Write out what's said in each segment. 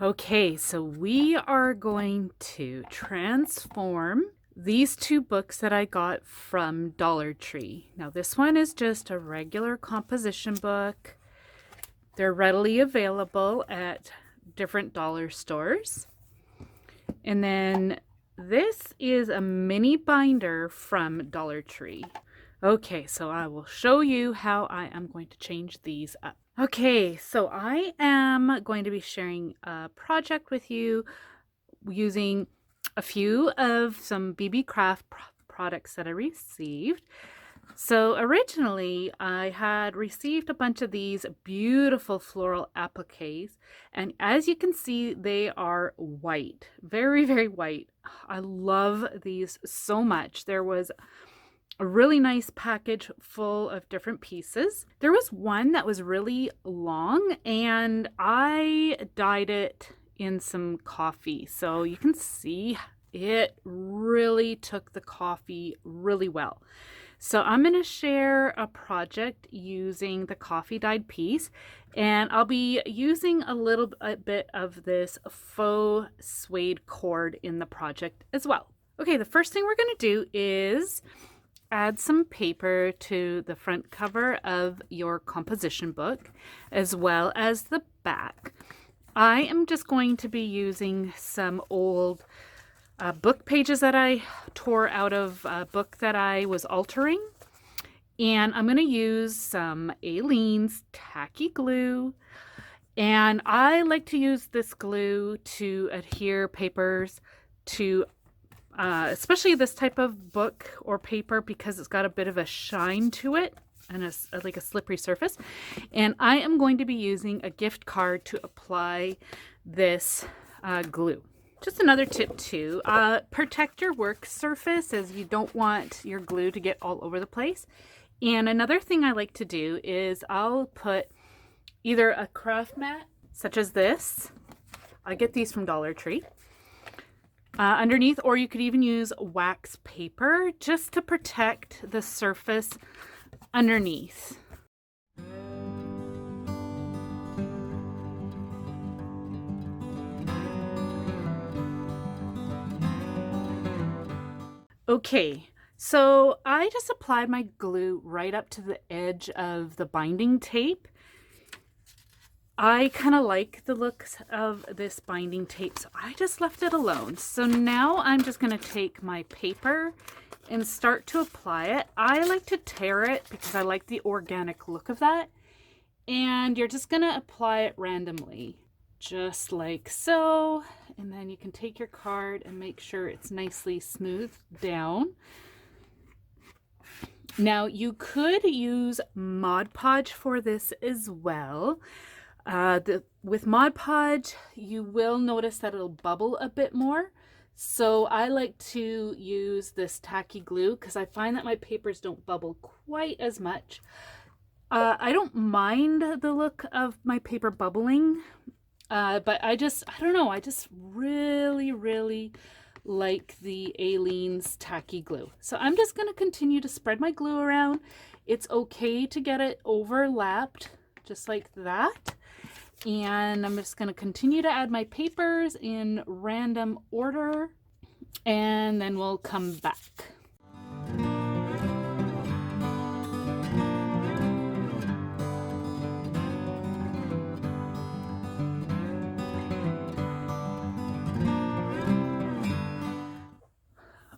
Okay, so we are going to transform these two books that I got from Dollar Tree. Now, this one is just a regular composition book. They're readily available at different dollar stores. And then this is a mini binder from Dollar Tree. Okay, so I will show you how I am going to change these up. Okay, so I am going to be sharing a project with you using a few of some BB Craft products that I received. So originally I had received a bunch of these beautiful floral appliques, and as you can see, they are white, very, very white. I love these so much. There was a really nice package full of different pieces. There was one that was really long, and I dyed it in some coffee. So you can see it really took the coffee really well. So I'm going to share a project using the coffee dyed piece, and I'll be using a little bit of this faux suede cord in the project as well. Okay, the first thing we're going to do is add some paper to the front cover of your composition book as well as the back. I am just going to be using some old book pages that I tore out of a book that I was altering, and I'm going to use some Aleene's tacky glue, and I like to use this glue to adhere papers to especially this type of book or paper because it's got a bit of a shine to it and like a slippery surface. And I am going to be using a gift card to apply this glue. Just another tip too, protect your work surface as you don't want your glue to get all over the place. And another thing I like to do is I'll put either a craft mat such as this. I get these from Dollar Tree. Underneath, or you could even use wax paper just to protect the surface underneath. Okay, so I just applied my glue right up to the edge of the binding tape. I kind of like the looks of this binding tape, so I just left it alone. So now I'm just going to take my paper and start to apply it. I like to tear it because I like the organic look of that. And you're just going to apply it randomly, just like so. And then you can take your card and make sure it's nicely smoothed down. Now you could use Mod Podge for this as well. With Mod Podge, you will notice that it'll bubble a bit more. So I like to use this tacky glue because I find that my papers don't bubble quite as much. I don't mind the look of my paper bubbling, but I don't know, I just really, really like the Aleene's tacky glue. So I'm just going to continue to spread my glue around. It's okay to get it overlapped just like that. And I'm just going to continue to add my papers in random order, and then we'll come back.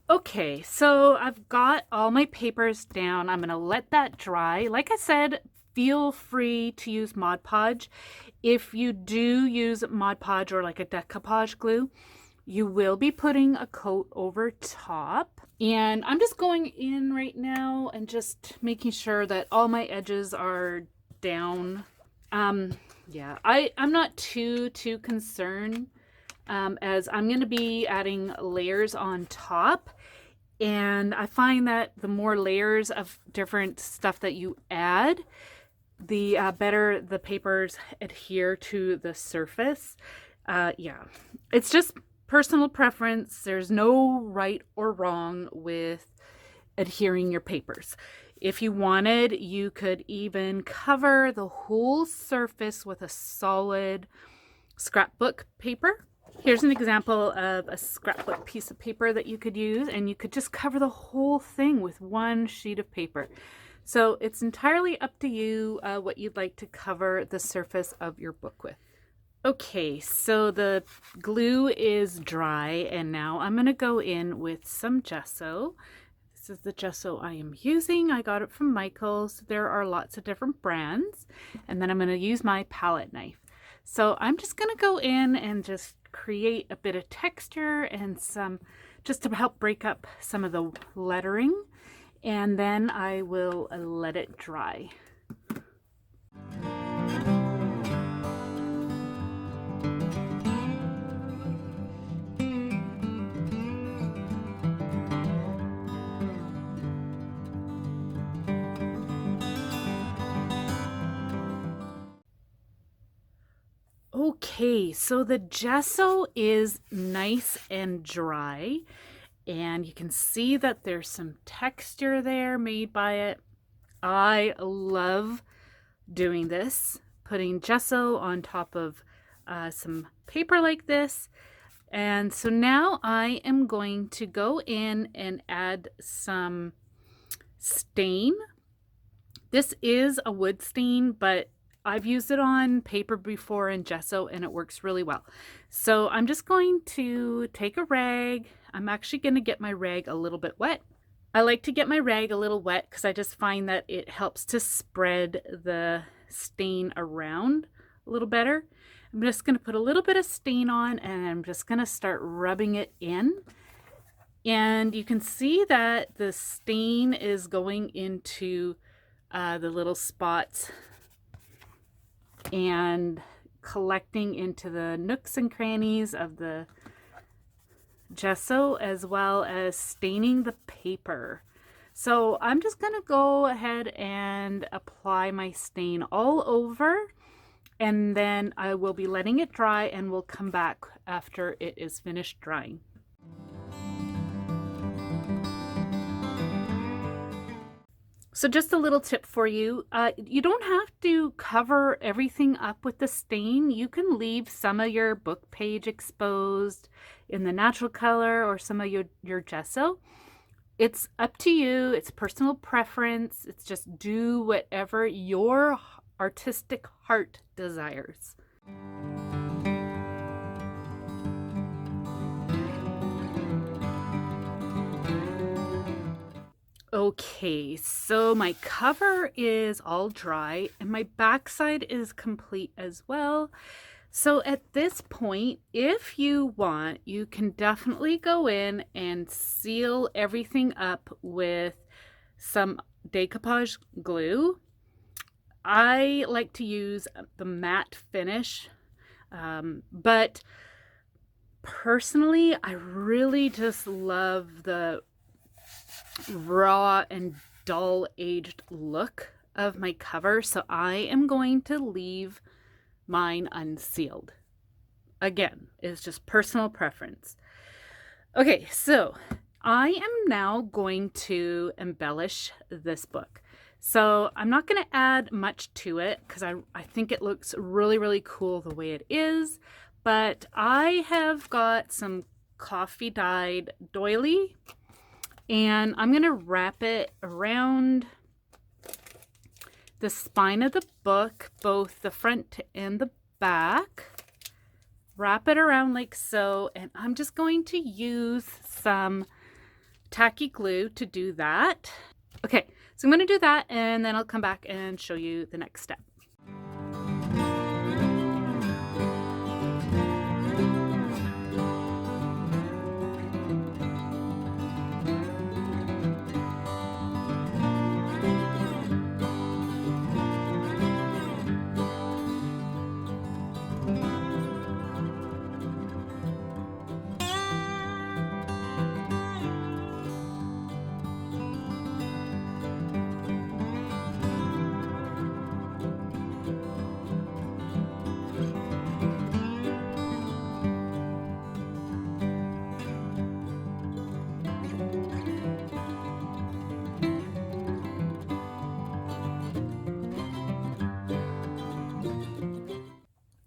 Okay, so I've got all my papers down. I'm going to let that dry. Like I said, feel free to use Mod Podge. If you do use Mod Podge or like a decoupage glue, you will be putting a coat over top. And I'm just going in right now and just making sure that all my edges are down. Yeah, I'm not too concerned as I'm going to be adding layers on top. And I find that the more layers of different stuff that you add, the better the papers adhere to the surface. Yeah, it's just personal preference. There's no right or wrong with adhering your papers. If you wanted, you could even cover the whole surface with a solid scrapbook paper. Here's an example of a scrapbook piece of paper that you could use, and you could just cover the whole thing with one sheet of paper. So it's entirely up to you what you'd like to cover the surface of your book with. Okay, so the glue is dry, and now I'm going to go in with some gesso. This is the gesso I am using. I got it from Michael's. There are lots of different brands. And then I'm going to use my palette knife. So I'm just going to go in and just create a bit of texture and some, just to help break up some of the lettering. And then I will let it dry. Okay, so the gesso is nice and dry, and you can see that there's some texture there made by it. I love doing this, putting gesso on top of some paper like this. And so now I am going to go in and add some stain. This is a wood stain, but I've used it on paper before in gesso and it works really well. So I'm just going to take a rag. I'm actually going to get my rag a little bit wet. I like to get my rag a little wet because I just find that it helps to spread the stain around a little better. I'm just going to put a little bit of stain on and I'm just going to start rubbing it in. And you can see that the stain is going into the little spots and collecting into the nooks and crannies of the gesso, as well as staining the paper. So I'm just going to go ahead and apply my stain all over, and then I will be letting it dry and we'll come back after it is finished drying. So just a little tip for you. You don't have to cover everything up with the stain. You can leave some of your book page exposed in the natural color or some of your gesso. It's up to you. It's personal preference. It's just do whatever your artistic heart desires. Okay, so my cover is all dry and my backside is complete as well. So at this point, if you want, you can definitely go in and seal everything up with some decoupage glue. I like to use the matte finish, but personally, I really just love the raw and dull aged look of my cover, so I am going to leave mine unsealed. Again, it's just personal preference. Okay, so I am now going to embellish this book. So I'm not going to add much to it because I think it looks really, really cool the way it is, but I have got some coffee dyed doily, and I'm going to wrap it around the spine of the book, both the front and the back. Wrap it around like so, and I'm just going to use some tacky glue to do that. Okay, so I'm going to do that, and then I'll come back and show you the next step.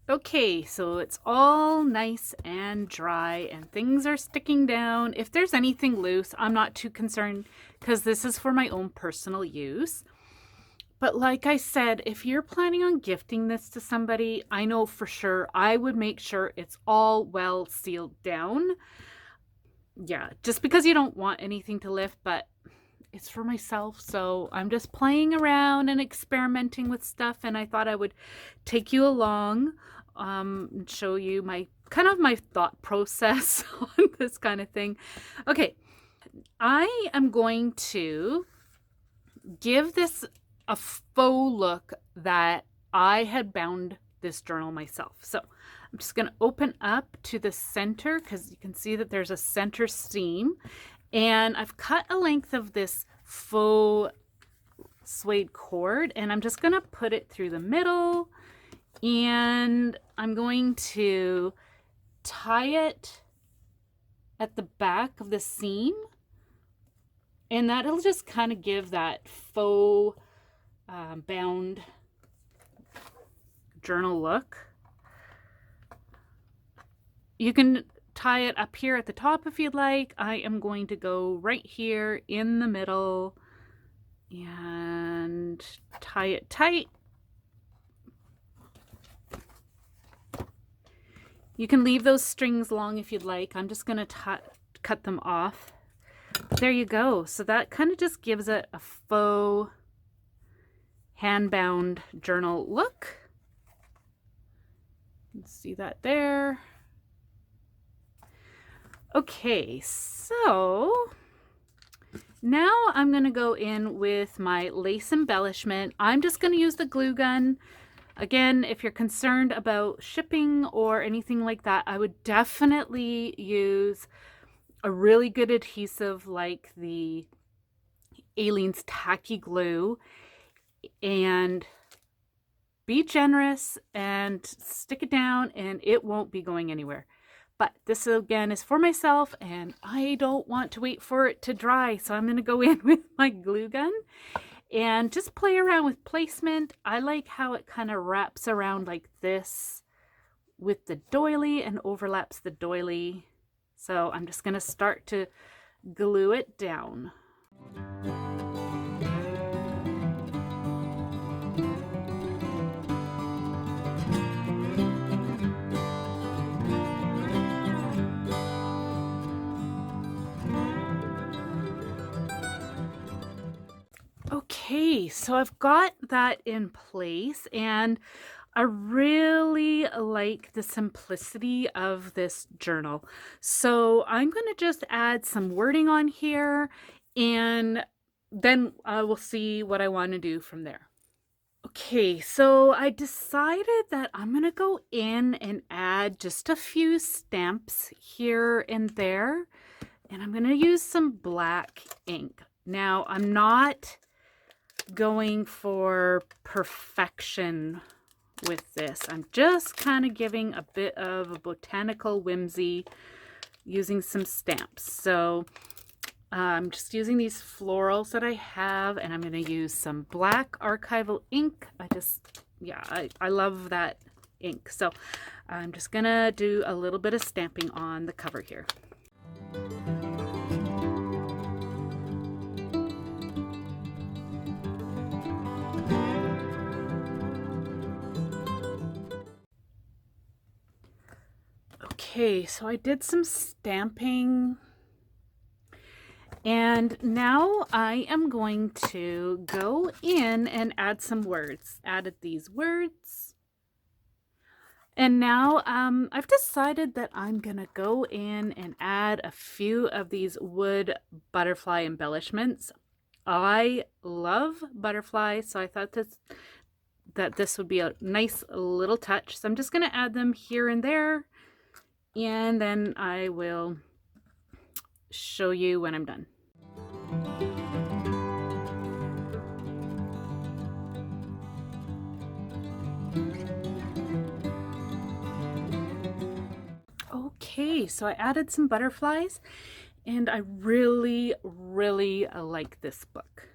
Okay, so it's all nice and dry and things are sticking down. If there's anything loose, I'm not too concerned because this is for my own personal use. But like I said, if you're planning on gifting this to somebody, I know for sure I would make sure it's all well sealed down. Yeah, just because you don't want anything to lift, but it's for myself, so I'm just playing around and experimenting with stuff, and I thought I would take you along and show you my my thought process on this kind of thing. Okay, I am going to give this a faux look that I had bound this journal myself. So I'm just going to open up to the center because you can see that there's a center seam, and I've cut a length of this faux suede cord, and I'm just going to put it through the middle, and I'm going to tie it at the back of the seam, and that'll just kind of give that faux bound journal look. You can tie it up here at the top if you'd like. I am going to go right here in the middle and tie it tight. You can leave those strings long if you'd like. I'm just going to cut them off. There you go. So that kind of just gives it a faux hand-bound journal look. See that there? Okay, so now I'm going to go in with my lace embellishment. I'm just going to use the glue gun. Again, if you're concerned about shipping or anything like that, I would definitely use a really good adhesive like the Aleene's Tacky Glue, and be generous and stick it down and it won't be going anywhere. But this again is for myself and I don't want to wait for it to dry, so I'm going to go in with my glue gun and just play around with placement. I like how it kind of wraps around like this with the doily and overlaps the doily. So I'm just going to start to glue it down. Okay, so I've got that in place and I really like the simplicity of this journal. So I'm going to just add some wording on here and then I will see what I want to do from there. Okay, so I decided that I'm going to go in and add just a few stamps here and there, and I'm going to use some black ink. Now, I'm not going for perfection with this. I'm just kind of giving a bit of a botanical whimsy using some stamps. So I'm just using these florals that I have, and I'm going to use some black archival ink. I love that ink. So I'm just going to do a little bit of stamping on the cover here. Okay, so I did some stamping, and now I am going to go in and add some words. Added these words, and now I've decided that I'm gonna go in and add a few of these wood butterfly embellishments. I love butterflies, so I thought that this would be a nice little touch. So I'm just gonna add them here and there, and then I will show you when I'm done. Okay, so I added some butterflies and I really like this book.